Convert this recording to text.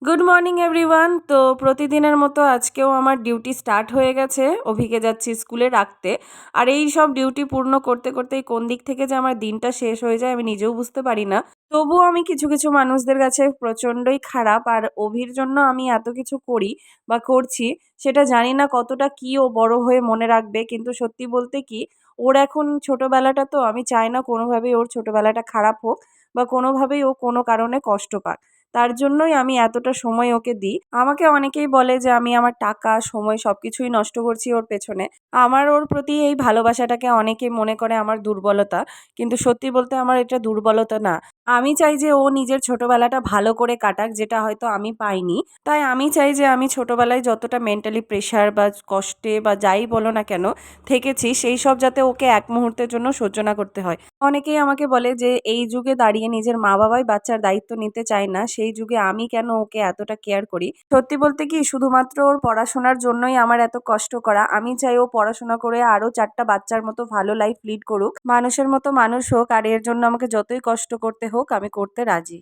Good morning everyone. তো প্রতিদিনের মতো আজকেও আমার ডিউটি স্টার্ট হয়ে গেছে। অভিকে যাচ্ছি স্কুলে রাখতে। আর এই সব ডিউটি পূর্ণ করতে করতেই কোন দিক থেকে যে আমার দিনটা শেষ হয়ে যায় আমি নিজেও বুঝতে পারি না। তবুও আমি কিছু কিছু মানুষদের কাছে প্রচণ্ডই খারাপ। আর অভির জন্য আমি এত কিছু করি বা করছি, সেটা জানি না কতটা কি ও বড় হয়ে মনে রাখবে। কিন্তু সত্যি বলতে কি, ওর এখন ছোটবেলাটা, তো আমি চাই না কোনোভাবেই ওর ছোটবেলাটা খারাপ হোক বা কোনোভাবেই ও কোনো কারণে কষ্ট পাক। তার জন্যই আমি এতটা সময় ওকে দিই। আমাকে অনেকেই বলে যে আমি আমার টাকা, সময় সবকিছুই নষ্ট করছি ওর পেছনে। আমার ওর প্রতি এই ভালোবাসাটাকে অনেকে মনে করে আমার দুর্বলতা। কিন্তু সত্যি বলতে আমার এটা দুর্বলতা না। আমি চাই যে ও নিজের ছোটবেলাটা ভালো করে কাটাক, যেটা হয়তো আমি পাইনি। তাই আমি চাই যে আমি ছোটবেলায় যতটা মেন্টালি প্রেশার বা কষ্টে বা যাই বলো না কেন থেকেছি, সেই সব যাতে ওকে এক মুহূর্তের জন্য সহ্য না করতে হয়। অনেকেই আমাকে বলে যে এই যুগে দাঁড়িয়ে নিজের মা-বাবাই বাচ্চার দায়িত্ব নিতে চায় না। সেই যুগে আমি কেন ওকে এতটা কেয়ার করি। সত্যি বলতে কি, শুধুমাত্র ওর পড়াশোনার জন্যই আমার এত কষ্ট করা। আমি চাই ও পড়াশোনা করে আরো ৪ টা বাচ্চার মতো ভালো লাইফ লিড করুক। মানুষের মতো মানুষ হোক, আর এর জন্য আমাকে যতই কষ্ট করতে হোক আমি করতে রাজি।